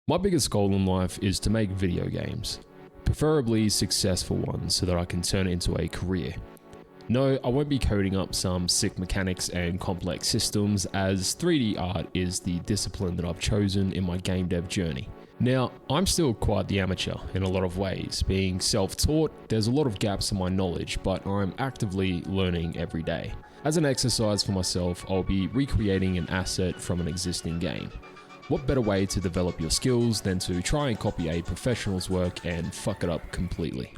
My biggest goal in life is to make video games, preferably successful ones so that I can turn it into a career. No, I won't be coding up some sick mechanics and complex systems, as 3D art is the discipline that I've chosen in my game dev journey. Now, I'm still quite the amateur in a lot of ways. Being self-taught, there's a lot of gaps in my knowledge, but I'm actively learning every day. As an exercise for myself, I'll be recreating an asset from an existing game. What better way to develop your skills than to try and copy a professional's work and fuck it up completely?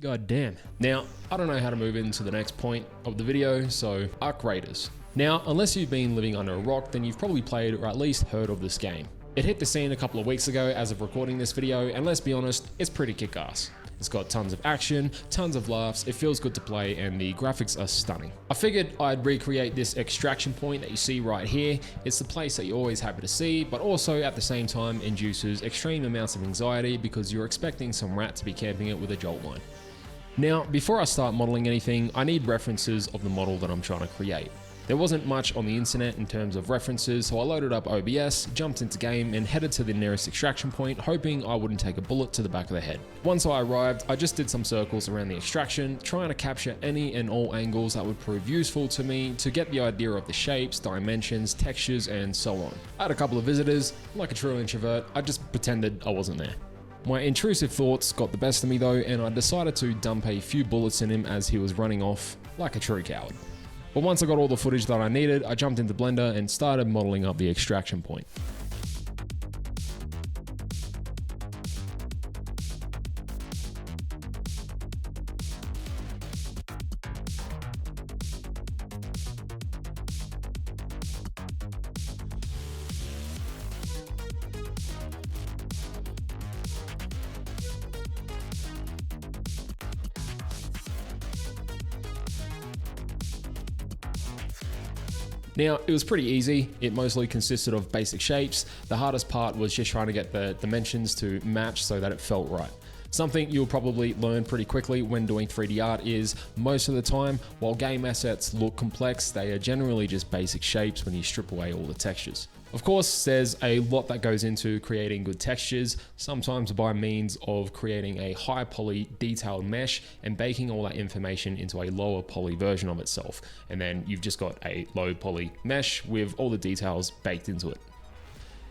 God damn. Now, I don't know how to move into the next point of the video, so Arc Raiders. Now, unless you've been living under a rock, then you've probably played or at least heard of this game. It hit the scene a couple of weeks ago as of recording this video, and let's be honest, it's pretty kick-ass. It's got tons of action, tons of laughs, it feels good to play, and the graphics are stunning. I figured I'd recreate this extraction point that you see right here. It's the place that you're always happy to see, but also at the same time induces extreme amounts of anxiety because you're expecting some rat to be camping it with a jolt line. Now, before I start modeling anything, I need references of the model that I'm trying to create. There wasn't much on the internet in terms of references, so I loaded up OBS, jumped into game, and headed to the nearest extraction point, hoping I wouldn't take a bullet to the back of the head. Once I arrived, I just did some circles around the extraction, trying to capture any and all angles that would prove useful to me to get the idea of the shapes, dimensions, textures, and so on. I had a couple of visitors. Like a true introvert, I just pretended I wasn't there. My intrusive thoughts got the best of me though, and I decided to dump a few bullets in him as he was running off like a true coward. But once I got all the footage that I needed, I jumped into Blender and started modeling up the extraction point. Now, it was pretty easy. It mostly consisted of basic shapes. The hardest part was just trying to get the dimensions to match so that it felt right. Something you'll probably learn pretty quickly when doing 3D art is, most of the time, while game assets look complex, they are generally just basic shapes when you strip away all the textures. Of course, there's a lot that goes into creating good textures, sometimes by means of creating a high poly detailed mesh and baking all that information into a lower poly version of itself. And then you've just got a low poly mesh with all the details baked into it.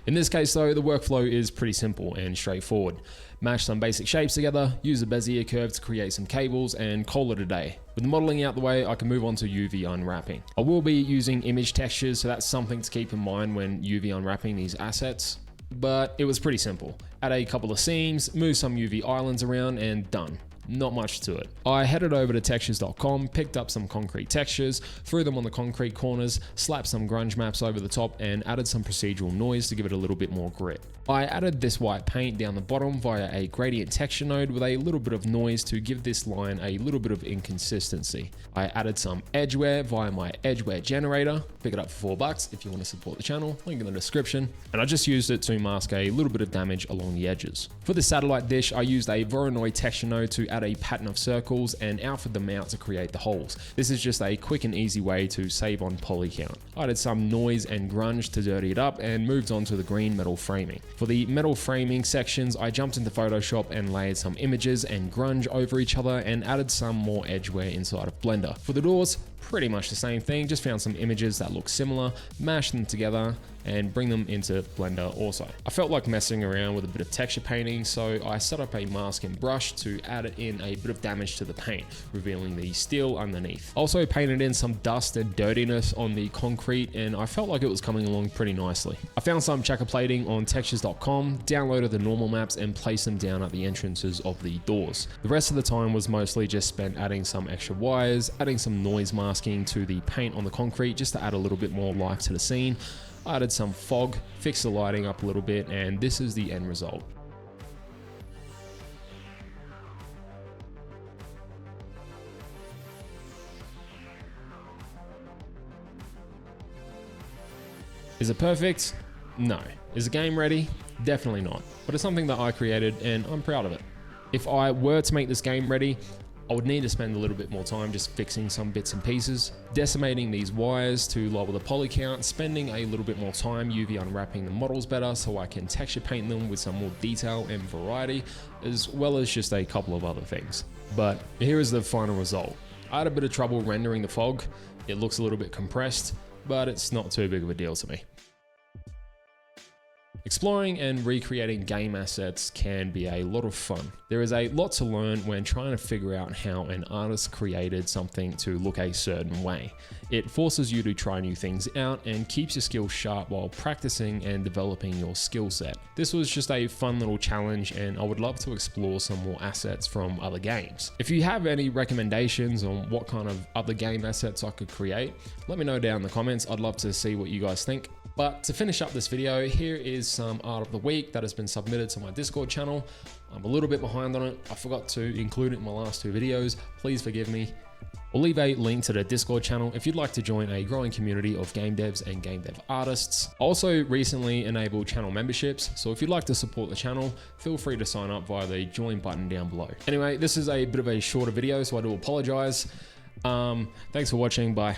In this case though, the workflow is pretty simple and straightforward. Mash some basic shapes together, use a Bezier curve to create some cables, and call it a day. With the modeling out the way, I can move on to UV unwrapping. I will be using image textures, so that's something to keep in mind when UV unwrapping these assets. But it was pretty simple. Add a couple of seams, move some UV islands around, and done. Not much to it. I headed over to textures.com, picked up some concrete textures, threw them on the concrete corners, slapped some grunge maps over the top, and added some procedural noise to give it a little bit more grit. I added this white paint down the bottom via a gradient texture node with a little bit of noise to give this line a little bit of inconsistency. I added some edgeware via my edgeware generator. Pick it up for $4 if you want to support the channel, link in the description. And I just used it to mask a little bit of damage along the edges. For the satellite dish, I used a Voronoi texture node to add a pattern of circles and outfit them out to create the holes. This is just a quick and easy way to save on poly count. I added some noise and grunge to dirty it up and moved on to the green metal framing. For the metal framing sections, I jumped into Photoshop and layered some images and grunge over each other and added some more edgeware inside of Blender. For the doors, pretty much the same thing, just found some images that look similar, mashed them together, and bring them into Blender also. I felt like messing around with a bit of texture painting, so I set up a mask and brush to add in a bit of damage to the paint, revealing the steel underneath. Also painted in some dust and dirtiness on the concrete, and I felt like it was coming along pretty nicely. I found some checker plating on textures.com, downloaded the normal maps, and placed them down at the entrances of the doors. The rest of the time was mostly just spent adding some extra wires, adding some noise masking to the paint on the concrete just to add a little bit more life to the scene. I added some fog, fixed the lighting up a little bit, and this is the end result. Is it perfect? No. Is the game ready? Definitely not. But it's something that I created and I'm proud of it. If I were to make this game ready, I would need to spend a little bit more time just fixing some bits and pieces, decimating these wires to lower the poly count, spending a little bit more time UV unwrapping the models better so I can texture paint them with some more detail and variety, as well as just a couple of other things. But here is the final result. I had a bit of trouble rendering the fog. It looks a little bit compressed, but it's not too big of a deal to me. Exploring and recreating game assets can be a lot of fun. There is a lot to learn when trying to figure out how an artist created something to look a certain way. It forces you to try new things out and keeps your skills sharp while practicing and developing your skill set. This was just a fun little challenge, and I would love to explore some more assets from other games. If you have any recommendations on what kind of other game assets I could create, let me know down in the comments. I'd love to see what you guys think. But to finish up this video, here is some art of the week that has been submitted to my Discord channel. I'm a little bit behind on it. I forgot to include it in my last 2 videos. Please forgive me. We'll leave a link to the Discord channel if you'd like to join a growing community of game devs and game dev artists. Also recently enabled channel memberships, so if you'd like to support the channel, feel free to sign up via the join button down below. Anyway, this is a bit of a shorter video, so I do apologize. Thanks for watching. Bye.